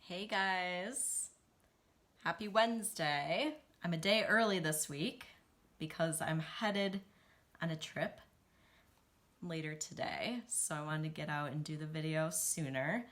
Hey guys, happy Wednesday. I'm a day early this week because I'm headed on a trip later today, so I wanted to get out and do the video sooner.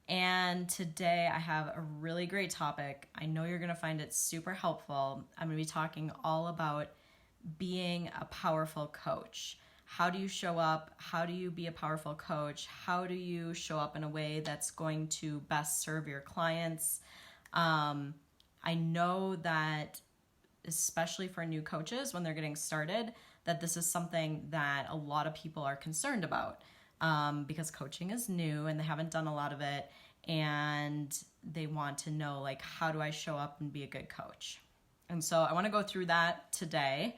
And today I have a really great topic. I know you're gonna find it super helpful. I'm gonna be talking all about being a powerful coach. How do you show up? How do you be a powerful coach? How do you show up in a way that's going to best serve your clients? I know that, especially for new coaches when they're getting started, that this is something that a lot of people are concerned about because coaching is new and they haven't done a lot of it, and they want to know, like, how do I show up and be a good coach? And so I want to go through that today.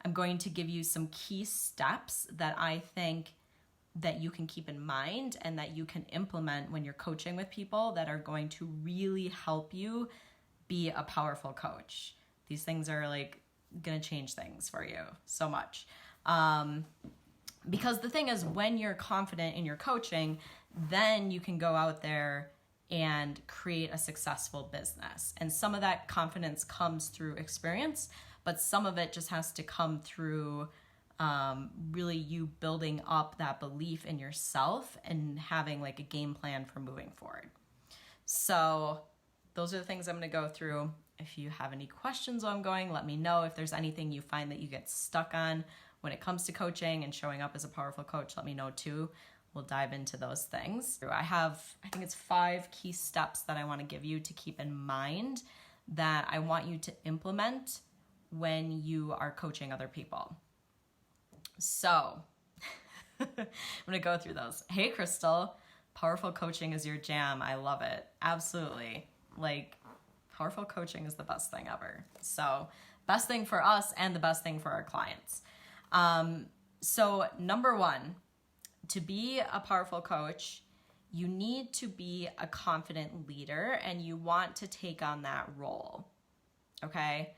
I'm going to give you some key steps that I think that you can keep in mind and that you can implement when you're coaching with people that are going to really help you be a powerful coach. These things are like going to change things for you so much. Because the thing is, when you're confident in your coaching, then you can go out there and create a successful business. And some of that confidence comes through experience, but some of it just has to come through really you building up that belief in yourself and having like a game plan for moving forward. So those are the things I'm going to go through. If you have any questions while I'm going, let me know. If there's anything you find that you get stuck on when it comes to coaching and showing up as a powerful coach, let me know too. We'll dive into those things. I think it's 5 key steps that I want to give you to keep in mind that I want you to implement when you are coaching other people. So I'm going to go through those. Hey, Crystal, powerful coaching is your jam. I love it. Absolutely. Like, powerful coaching is the best thing ever. So best thing for us and the best thing for our clients. So number 1, to be a powerful coach, you need to be a confident leader and you want to take on that role. Okay?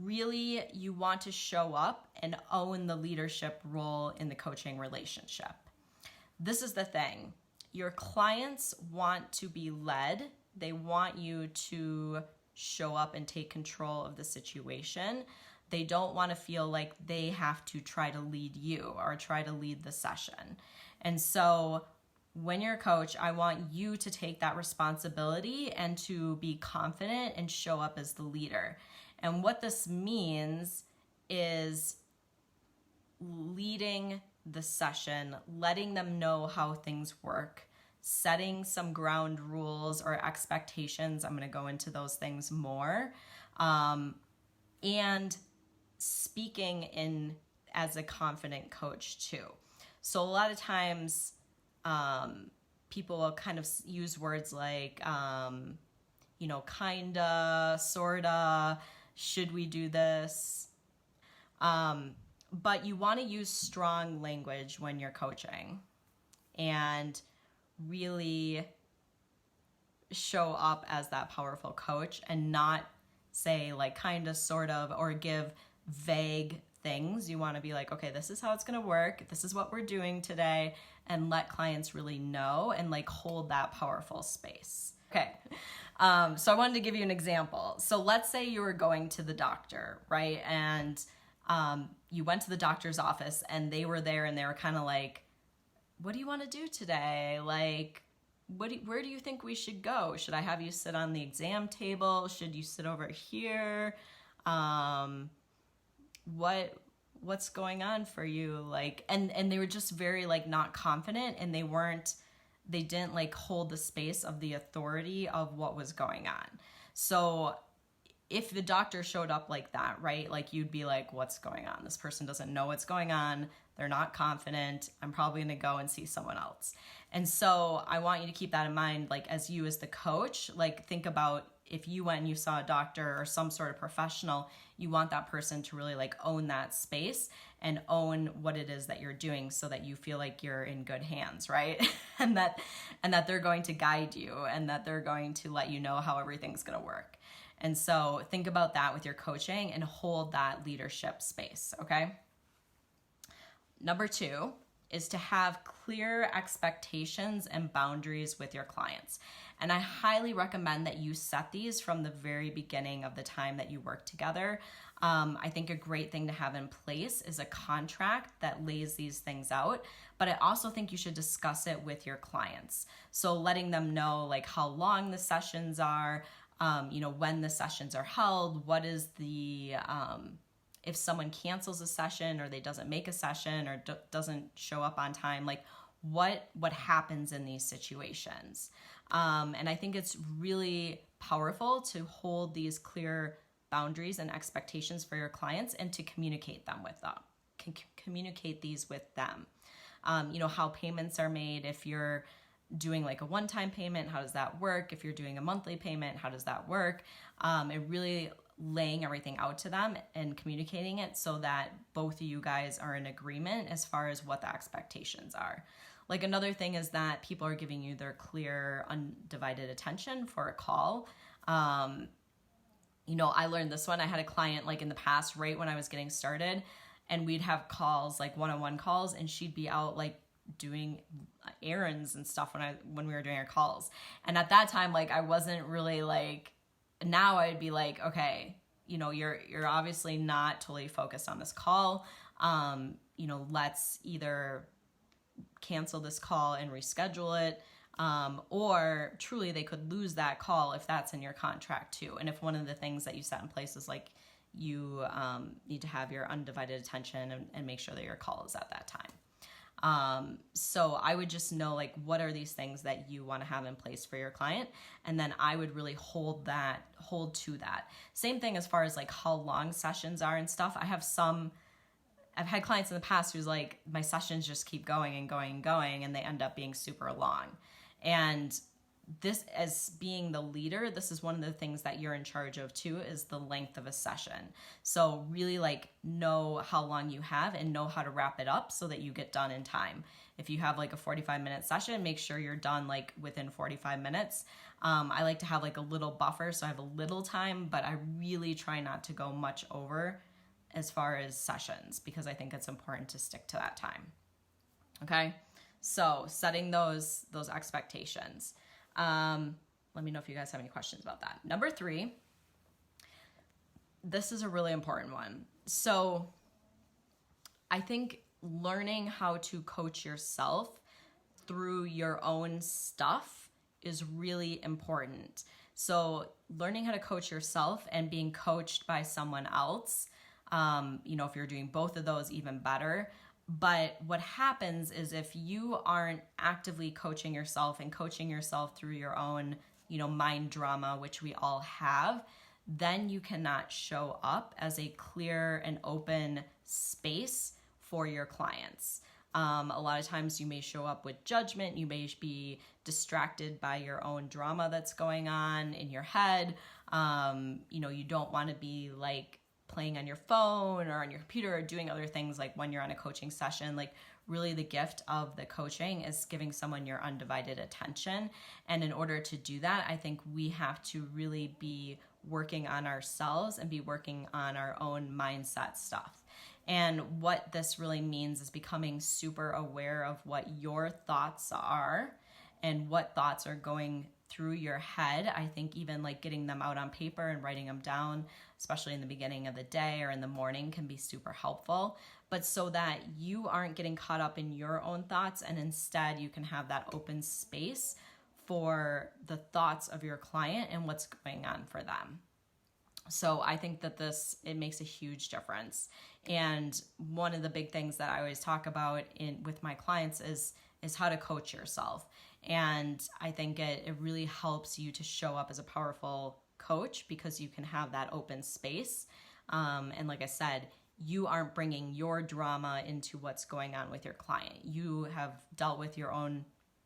Really, you want to show up and own the leadership role in the coaching relationship. This is the thing. Your clients want to be led. They want you to show up and take control of the situation. They don't want to feel like they have to try to lead you or try to lead the session. And so when you're a coach, I want you to take that responsibility and to be confident and show up as the leader. And what this means is leading the session, letting them know how things work, setting some ground rules or expectations. I'm going to go into those things more. And speaking in as a confident coach too. So a lot of times people will kind of use words like, kinda, sorta, should we do this? But you want to use strong language when you're coaching and really show up as that powerful coach and not say like kinda, sort of, or give vague things. You want to be like, okay, this is how it's going to work. This is what we're doing today, and let clients really know and like hold that powerful space. Okay. So I wanted to give you an example. So let's say you were going to the doctor, right? And you went to the doctor's office and they were there and they were kind of like, what do you want to do today? Like, where do you think we should go? Should I have you sit on the exam table? Should you sit over here? What's going on for you? Like, and they were just very like not confident, and they didn't like hold the space of the authority of what was going on. So if the doctor showed up like that, right? Like you'd be like, what's going on? This person doesn't know what's going on. They're not confident. I'm probably going to go and see someone else. And so I want you to keep that in mind. Like as the coach, like think about if you went and you saw a doctor or some sort of professional, you want that person to really like own that space and own what it is that you're doing so that you feel like you're in good hands, right? and that they're going to guide you and that they're going to let you know how everything's going to work. And so think about that with your coaching and hold that leadership space, okay? Number 2 is to have clear expectations and boundaries with your clients. And I highly recommend that you set these from the very beginning of the time that you work together. I think a great thing to have in place is a contract that lays these things out, but I also think you should discuss it with your clients. So letting them know like how long the sessions are, when the sessions are held, what is the, if someone cancels a session or they doesn't make a session or doesn't show up on time, like what happens in these situations. And I think it's really powerful to hold these clear boundaries and expectations for your clients and to communicate them with them. Communicate these with them. How payments are made. If you're doing like a one-time payment, how does that work? If you're doing a monthly payment, how does that work? And really laying everything out to them and communicating it so that both of you guys are in agreement as far as what the expectations are. Like another thing is that people are giving you their clear, undivided attention for a call. I learned this one. I had a client like in the past, right when I was getting started, and we'd have calls, like one-on-one calls, and she'd be out like doing errands and stuff when we were doing our calls. And at that time, like I wasn't really like, now I'd be like, okay, you're obviously not totally focused on this call. Let's either cancel this call and reschedule it. Or truly they could lose that call if that's in your contract too. And if one of the things that you set in place is like you need to have your undivided attention and make sure that your call is at that time. So I would just know like what are these things that you want to have in place for your client, and then I would really hold to that. Same thing as far as like how long sessions are and stuff. I've had clients in the past who's like, my sessions just keep going and going and going, and they end up being super long. And this, as being the leader, this is one of the things that you're in charge of too, is the length of a session. So really like know how long you have and know how to wrap it up so that you get done in time. If you have like a 45-minute session, make sure you're done like within 45 minutes. I like to have like a little buffer so I have a little time, but I really try not to go much over as far as sessions because I think it's important to stick to that time. Okay, so setting those expectations. Let me know if you guys have any questions about that. Number 3, this is a really important one. So I think learning how to coach yourself through your own stuff is really important. So learning how to coach yourself and being coached by someone else, if you're doing both of those, even better. But what happens is if you aren't actively coaching yourself and coaching yourself through your own, mind drama, which we all have, then you cannot show up as a clear and open space for your clients. A lot of times you may show up with judgment. You may be distracted by your own drama that's going on in your head. You don't want to be like playing on your phone or on your computer or doing other things like when you're on a coaching session. Like really the gift of the coaching is giving someone your undivided attention. And in order to do that, I think we have to really be working on ourselves and be working on our own mindset stuff. And what this really means is becoming super aware of what your thoughts are and what thoughts are going through your head. I think even like getting them out on paper and writing them down, especially in the beginning of the day or in the morning, can be super helpful. But so that you aren't getting caught up in your own thoughts, and instead you can have that open space for the thoughts of your client and what's going on for them. So I think that it makes a huge difference. And one of the big things that I always talk about with my clients is how to coach yourself. And I think it really helps you to show up as a powerful coach because you can have that open space. And like I said, you aren't bringing your drama into what's going on with your client. You have dealt with your own,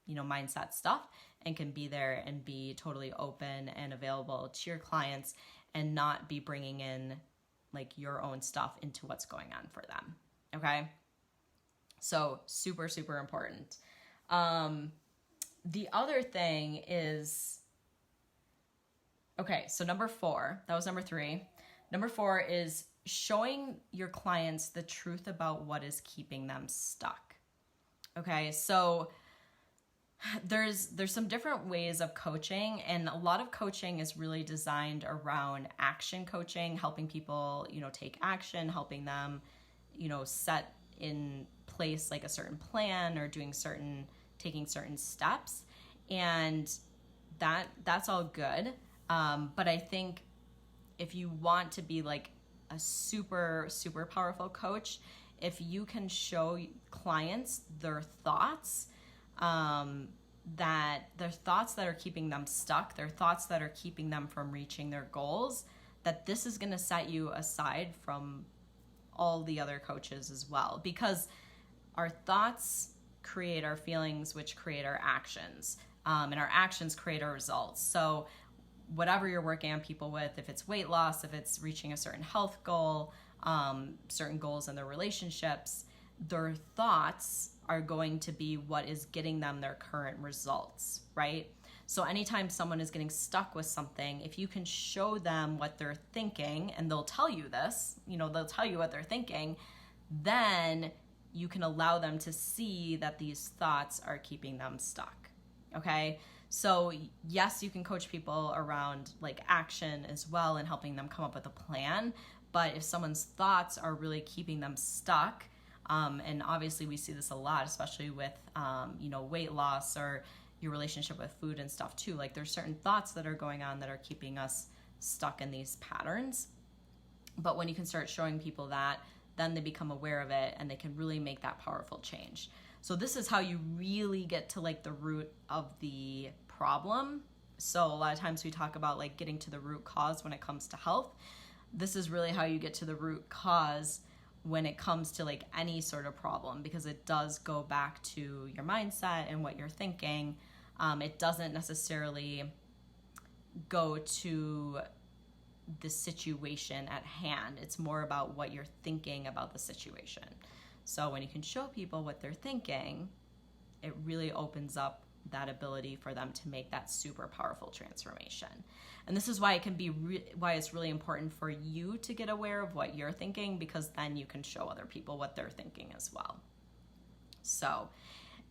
mindset stuff and can be there and be totally open and available to your clients and not be bringing in like your own stuff into what's going on for them. Okay. So super, super important. The other thing is, okay, so number 4, that was number 3. Number 4 is showing your clients the truth about what is keeping them stuck. Okay, so there's some different ways of coaching, and a lot of coaching is really designed around action coaching, helping people, take action, helping them, set in place like a certain plan or taking certain steps. And that's all good. But I think if you want to be like a super, super powerful coach, if you can show clients their thoughts, that their thoughts that are keeping them stuck, their thoughts that are keeping them from reaching their goals, that this is going to set you aside from all the other coaches as well. Because our thoughts create our feelings, which create our actions. And our actions create our results. So whatever you're working on people with, if it's weight loss, if it's reaching a certain health goal, certain goals in their relationships, their thoughts are going to be what is getting them their current results, right? So anytime someone is getting stuck with something, if you can show them what they're thinking, and they'll tell you this, they'll tell you what they're thinking, then you can allow them to see that these thoughts are keeping them stuck, okay? So yes, you can coach people around like action as well and helping them come up with a plan. But if someone's thoughts are really keeping them stuck, and obviously we see this a lot, especially with, weight loss or your relationship with food and stuff too. Like there's certain thoughts that are going on that are keeping us stuck in these patterns. But when you can start showing people that, then they become aware of it and they can really make that powerful change. So this is how you really get to like the root of the problem. So a lot of times we talk about like getting to the root cause when it comes to health. This is really how you get to the root cause when it comes to like any sort of problem, because it does go back to your mindset and what you're thinking. It doesn't necessarily go to the situation at hand. It's more about what you're thinking about the situation. So when you can show people what they're thinking, it really opens up that ability for them to make that super powerful transformation. And this is why it can be why it's really important for you to get aware of what you're thinking, because then you can show other people what they're thinking as well. So,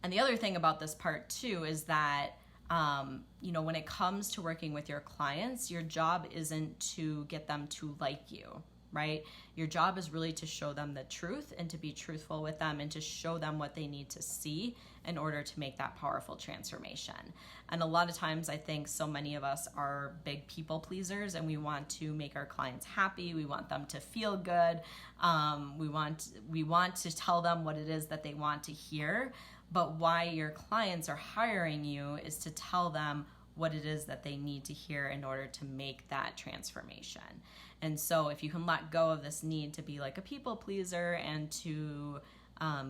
and the other thing about this part too is that when it comes to working with your clients, your job isn't to get them to like you, right? Your job is really to show them the truth and to be truthful with them and to show them what they need to see in order to make that powerful transformation. And a lot of times I think so many of us are big people pleasers and we want to make our clients happy. We want them to feel good. We want to tell them what it is that they want to hear. But why your clients are hiring you is to tell them what it is that they need to hear in order to make that transformation. And so if you can let go of this need to be like a people pleaser and to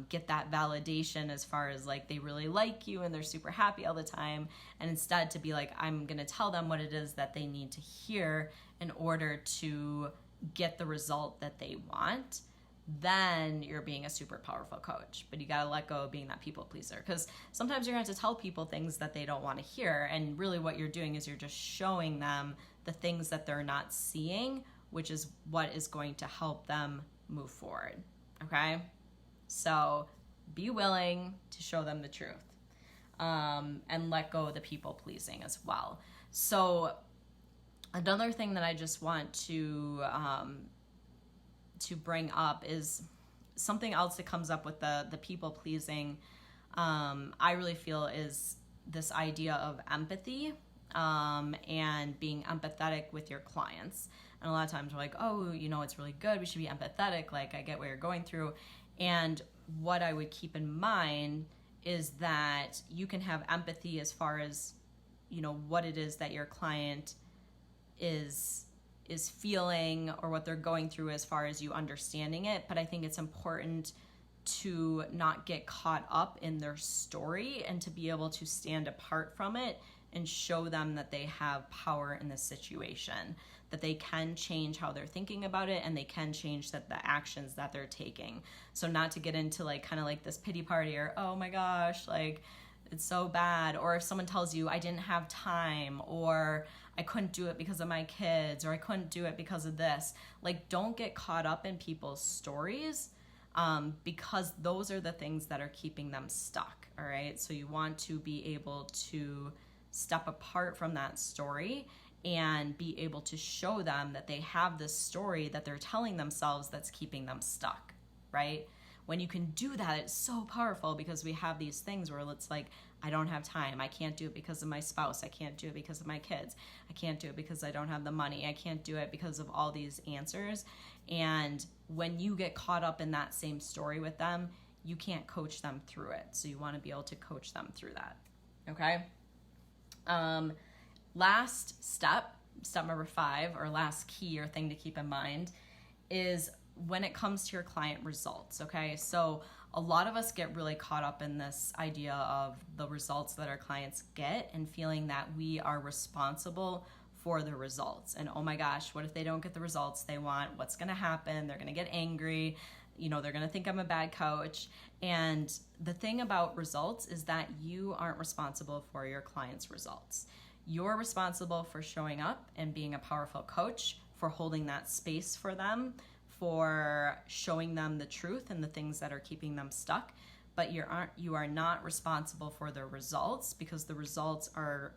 get that validation as far as like they really like you and they're super happy all the time, and instead to be like, I'm going to tell them what it is that they need to hear in order to get the result that they want, then you're being a super powerful coach. But you got to let go of being that people pleaser, because sometimes you're going to have to tell people things that they don't want to hear. And really what you're doing is you're just showing them the things that they're not seeing, which is what is going to help them move forward. Okay? So be willing to show them the truth, and let go of the people pleasing as well. So another thing that I just want to bring up is something else that comes up with the people pleasing. I really feel is this idea of empathy, and being empathetic with your clients. And a lot of times we're like, oh, it's really good, we should be empathetic, like I get what you're going through. And what I would keep in mind is that you can have empathy as far as, what it is that your client is feeling or what they're going through as far as you understanding it. But I think it's important to not get caught up in their story and to be able to stand apart from it and show them that they have power in this situation, that they can change how they're thinking about it and they can change the actions that they're taking. So not to get into like kind of like this pity party or, oh my gosh, like it's so bad. Or if someone tells you I didn't have time, or I couldn't do it because of my kids, or I couldn't do it because of this, like don't get caught up in people's stories. because those are the things that are keeping them stuck. All right. So you want to be able to step apart from that story and be able to show them that they have this story that they're telling themselves that's keeping them stuck, right? When you can do that, it's so powerful, because we have these things where it's like, I don't have time. I can't do it because of my spouse. I can't do it because of my kids. I can't do it because I don't have the money. I can't do it because of all these answers. And when you get caught up in that same story with them, you can't coach them through it. So you want to be able to coach them through that. Okay? Last step number 5, or last key or thing to keep in mind, is when it comes to your client results. Okay, so a lot of us get really caught up in this idea of the results that our clients get and feeling that we are responsible for the results. And oh my gosh, what if they don't get the results they want? What's going to happen? They're going to get angry. They're going to think I'm a bad coach. And the thing about results is that you aren't responsible for your clients' results. You're responsible for showing up and being a powerful coach, for holding that space for them, for showing them the truth and the things that are keeping them stuck. But you are not responsible for their results, because the results are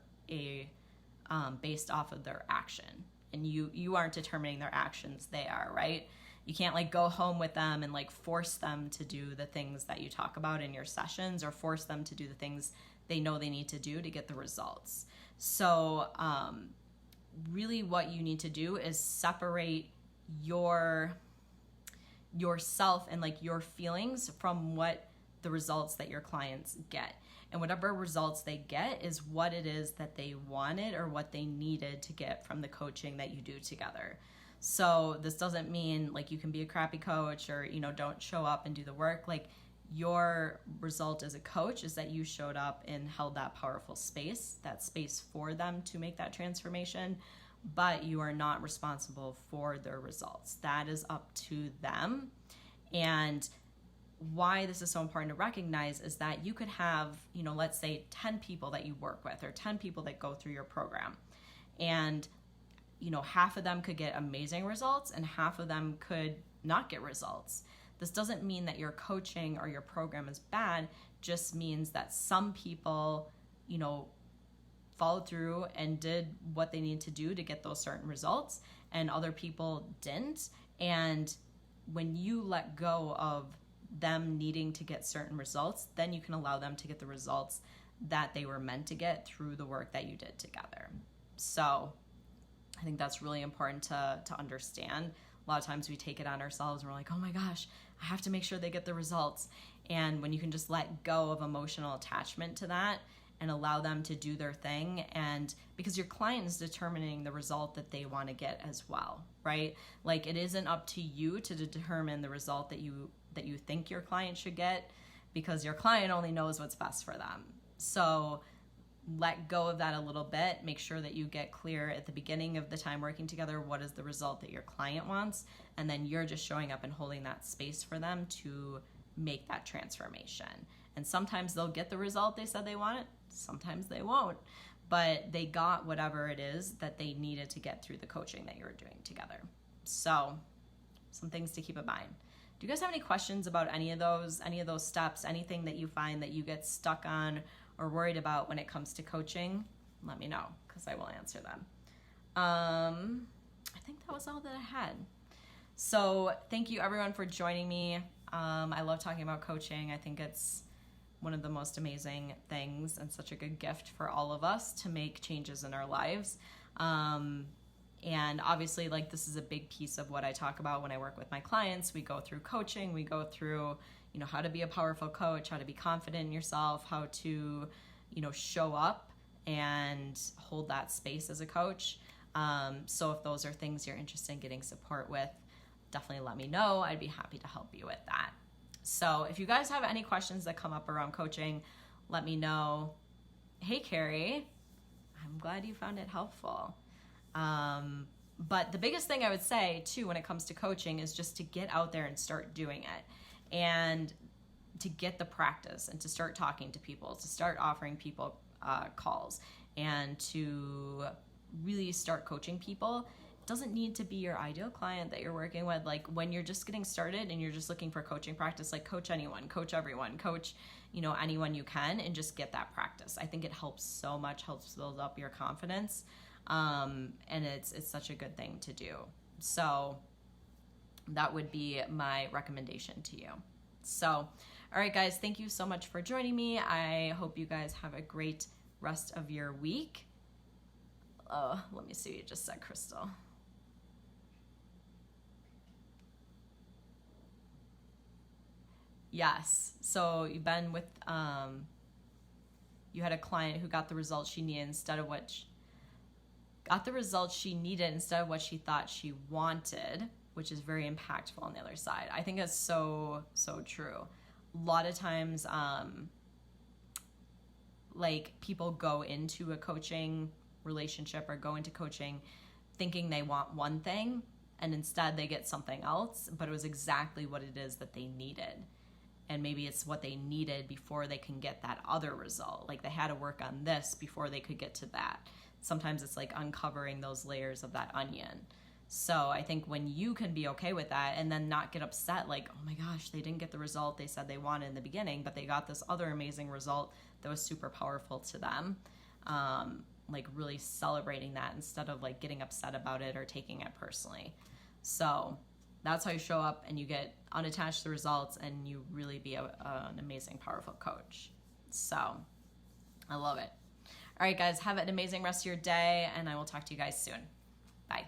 based off of their action, and you aren't determining their actions. They are, right? You can't go home with them and force them to do the things that you talk about in your sessions, or force them to do the things they know they need to do to get the results. So really what you need to do is separate yourself and your feelings from what the results that your clients get. And whatever results they get is what it is that they wanted or what they needed to get from the coaching that you do together. So this doesn't mean you can be a crappy coach, or don't show up and do the work. Your result as a coach is that you showed up and held that powerful space, that space for them to make that transformation, but you are not responsible for their results. That is up to them. And why this is so important to recognize is that you could have, let's say 10 people that you work with, or 10 people that go through your program. And, half of them could get amazing results and half of them could not get results. This doesn't mean that your coaching or your program is bad, just means that some people, followed through and did what they need to do to get those certain results, and other people didn't. And when you let go of them needing to get certain results, then you can allow them to get the results that they were meant to get through the work that you did together. So I think that's really important to understand. A lot of times we take it on ourselves and we're like, oh my gosh, I have to make sure they get the results. And when you can just let go of emotional attachment to that and allow them to do their thing, and because your client is determining the result that they want to get as well, right? It isn't up to you to determine the result that you think your client should get, because your client only knows what's best for them. So let go of that a little bit. Make sure that you get clear at the beginning of the time working together, what is the result that your client wants, and then you're just showing up and holding that space for them to make that transformation. And sometimes they'll get the result they said they wanted, sometimes they won't, but they got whatever it is that they needed to get through the coaching that you were doing together. So some things to keep in mind. Do you guys have any questions about any of those steps, anything that you find that you get stuck on or worried about when it comes to coaching? Let me know, because I will answer them. I think that was all that I had. So thank you everyone for joining me. I love talking about coaching. I think it's one of the most amazing things and such a good gift for all of us to make changes in our lives. And obviously, this is a big piece of what I talk about when I work with my clients. We go through coaching, we go through, how to be a powerful coach, how to be confident in yourself, how to, show up and hold that space as a coach. So if those are things you're interested in getting support with, definitely let me know. I'd be happy to help you with that. So if you guys have any questions that come up around coaching, let me know. Hey, Carrie, I'm glad you found it helpful. But the biggest thing I would say too when it comes to coaching is just to get out there and start doing it, and to get the practice, and to start talking to people, to start offering people calls, and to really start coaching people. It doesn't need to be your ideal client that you're working with. Like when you're just getting started and you're just looking for coaching practice, like coach anyone, coach everyone, coach, anyone you can, and just get that practice. I think it helps so much, helps build up your confidence. And it's such a good thing to do. So that would be my recommendation to you. So, all right, guys, thank you so much for joining me. I hope you guys have a great rest of your week. Let me see what you just said, Crystal. Yes. So you've been with, you had a client who got the results she needed instead of what she thought she wanted, which is very impactful on the other side. I think that's so, so true. A lot of times, like people go into a coaching relationship or go into coaching thinking they want one thing, and instead they get something else, but it was exactly what it is that they needed. And maybe it's what they needed before they can get that other result. Like they had to work on this before they could get to that. Sometimes it's like uncovering those layers of that onion. So I think when you can be okay with that and then not get upset, like, oh my gosh, they didn't get the result they said they wanted in the beginning, but they got this other amazing result that was super powerful to them. Like really celebrating that instead of like getting upset about it or taking it personally. So that's how you show up and you get unattached to the results and you really be an amazing, powerful coach. So I love it. All right, guys, have an amazing rest of your day, and I will talk to you guys soon. Bye.